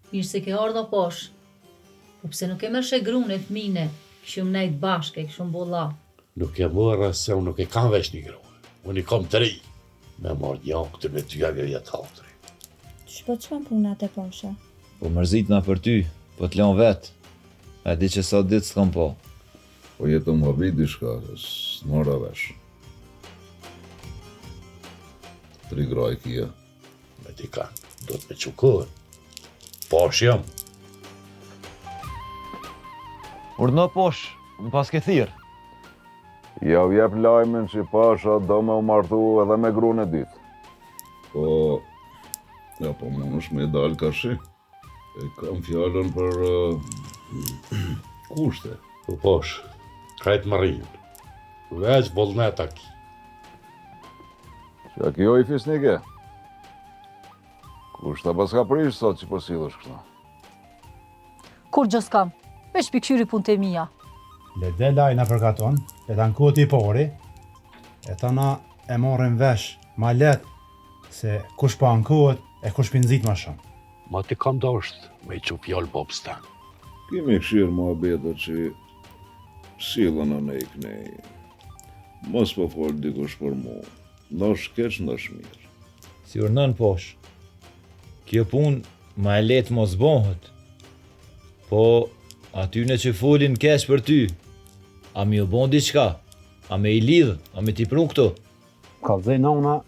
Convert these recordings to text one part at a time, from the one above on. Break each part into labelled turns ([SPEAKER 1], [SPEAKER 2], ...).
[SPEAKER 1] Mirë se ke ardha posh. Po pse nuk e mërsh e grune e fmine, këshum nejt bashke, këshum bolla.
[SPEAKER 2] Nuk e morra se unë nuk e kam vesh një grua. Unë i kam 3. Me marrë një këtë me 2 vjetë hatëri.
[SPEAKER 3] Shpo të shkon punat e posha?
[SPEAKER 4] Po mërzitna për ty, po t'lon vetë. E di që sa ditë s'kam po.
[SPEAKER 5] Po jetë më habit dishka, s'mora vesh. 3 gra i kia.
[SPEAKER 2] Me ti ka, do të me qukohet. Pash jam.
[SPEAKER 4] Urdhno posh, më pas ke thirë.
[SPEAKER 5] Ja u jep lajmin që pasha do me u martu edhe me gruan e dytë. Po, ja po mund është me dalë ka shi. E kam fjallën për kushte.
[SPEAKER 2] Po pash, krejt marin. Veç vullneta ki.
[SPEAKER 5] Që a kjo i fisnike? Kushta pas ka prish sot që po silësh kështu.
[SPEAKER 6] Kur gjë s'kam, veç pikëshyri punë të mija.
[SPEAKER 7] Le dhe lajna përgaton, e ta në koti i pori, e ta na e morën vesh ma let se kush pa në kot e kush pinzit ma shumë.
[SPEAKER 2] Ma ti kam dosht me i qup jallë bobës tanë.
[SPEAKER 5] Kemi këshirë mua beta që silën në nej kënej. Mos po folë dikush për mu. Nosh keq, nosh mirë.
[SPEAKER 4] Si urnën posh. Kjo punë ma e letë mos bohët. Po, atyne që folin keq për ty, a mi u bon diçka? A me i lidhë? A me t'i pru këto?
[SPEAKER 8] Kallëzej nona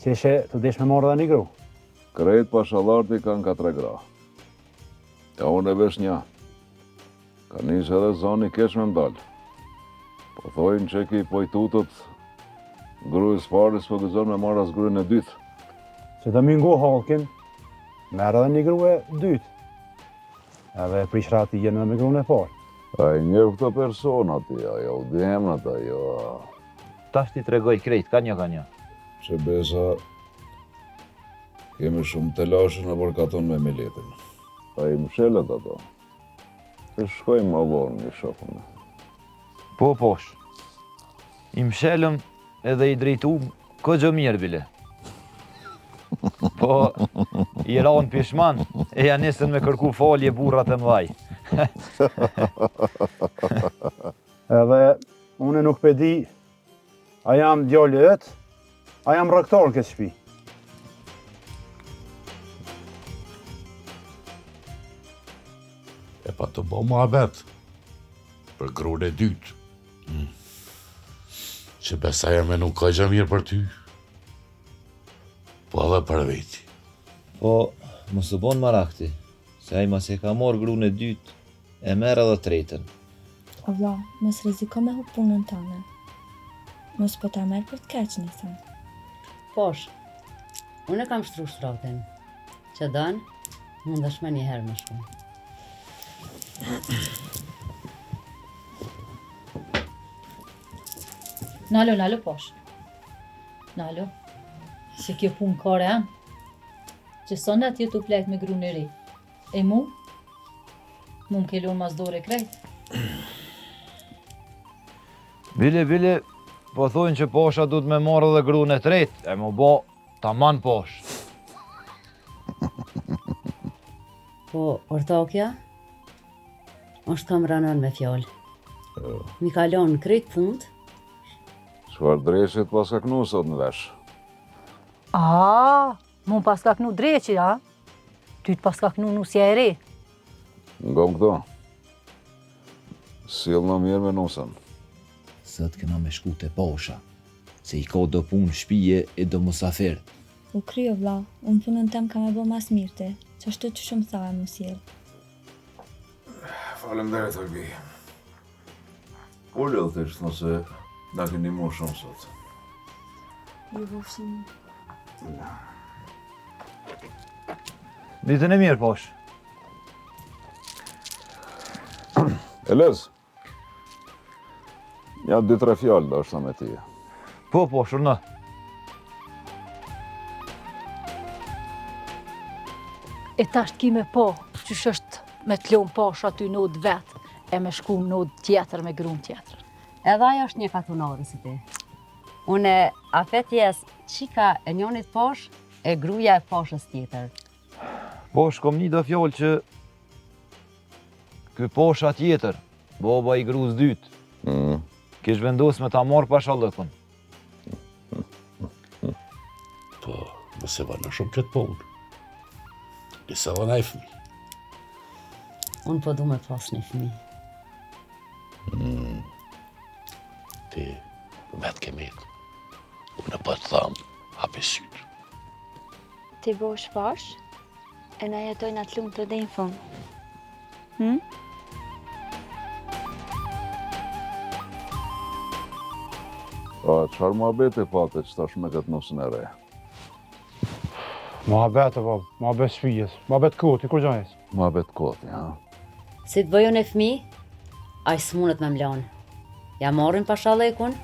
[SPEAKER 8] që ishe të desh me marrë dhe një gru.
[SPEAKER 5] Krejt pashallarti kanë 4 gra. Ja unë e vesh një. Ka njës edhe zoni keq me mdalë. Po thojnë që ki pojtutët grujës paris po gëzon me marrë as grujën e dytë.
[SPEAKER 8] Që të mingu halkin, merë edhe një gru e dytë. Edhe prishrati jenë edhe me gruën e parë.
[SPEAKER 5] A i njërë këto personat, ajo udhemnat, ajo...
[SPEAKER 4] Tash ti tregoj krejt, ka një.
[SPEAKER 5] Që besa, kemi shumë telashe në përkaton me miletin. A i mshelet ato. Të shkojmë më vonë një shokëm.
[SPEAKER 4] Po posh. I mshelëm edhe i drejtu këgjo mirë bile. Po, i ranë pishman, e ja nisën me kërku falje burrat e mdhaj.
[SPEAKER 8] Edhe unë nuk pe di, a jam djallë ëtë, a jam rëktar në këtë shpi.
[SPEAKER 2] E pa të bo mua vetë. Për gruan e dytë. Që besaj me nuk ka gjë mirë për ty. Po edhe për veti.
[SPEAKER 4] Po, mos u bon marakti, se ai mas e ka morë gruan e dytë, e merr edhe tretën.
[SPEAKER 3] O vlla, mos riziko me hup punën tënde. Mos po ta merr për të keq nisën.
[SPEAKER 9] Posh, unë e kam shtru shtratin. Që dënë, mundesh me një herë më shumë.
[SPEAKER 1] Nalo, posh. Nalo, se kjo punë kore am. Që son atje t'u plejt me gruan e ri. E mu më kelon mas dore krejt.
[SPEAKER 4] Bile, po thojnë që posha du të me marrë dhe gruan e tretë, e mu bo taman posh.
[SPEAKER 9] Po, ortakja, është kam ranon me fjallë. Mi kalon krejt punët.
[SPEAKER 5] Çfarë dreshit pas ka knu sot në vesh?
[SPEAKER 6] Mun pas ka knu dreqi, a? Ty t'pas ka knu nusja e re.
[SPEAKER 5] Ngom këto. Sill në mirë me nusën.
[SPEAKER 4] Sot këna me shku te posha, se i ka do punë shpije e do musafir.
[SPEAKER 3] U kryo vlla, unë punën tem ka me bo mas mirëte, që ashtu që shumë tha e mu sjell.
[SPEAKER 5] Faleminderit Olbi. Ullë dhe thjesht nëse na keni mu shumë sot.
[SPEAKER 3] Ju vofshim.
[SPEAKER 4] Ditën e mirë posh.
[SPEAKER 5] Elez, ja 2-3 fjallë da është me ti.
[SPEAKER 4] Po, shurna.
[SPEAKER 6] E tash t'kime po, qysh është me t'lon posh aty nod vetë, e me shku nod tjetër me gruan tjetër.
[SPEAKER 9] Edhe ajo është një katunare si ti. Une afet jes qika e njonit posh, e gruja e poshës tjetër.
[SPEAKER 4] Po, shkom një do fjallë që ky posha tjetër, baba i gruz dytë, kish vendos me ta marrë pashallëkun.
[SPEAKER 2] Po, nëse vana shumë këtë punë. Disa vana e fëmi.
[SPEAKER 9] Unë po du me pas një fëmi.
[SPEAKER 2] Ti, vetë kemet. Unë po të thamë, hapi sytë.
[SPEAKER 3] Ti bosh pash, e na jetojnë atë lumë të dhe në fund.
[SPEAKER 5] Çfarë muhabeti pate që tash me këtë nusën e re?
[SPEAKER 8] Muhabet, bab, muhabet shpijes, muhabet koti, kur gjajës?
[SPEAKER 5] Muhabet koti, ha?
[SPEAKER 9] Si të bëjun e fëmi, a i s'munët me mlanë. Ja marrin pashallëkun,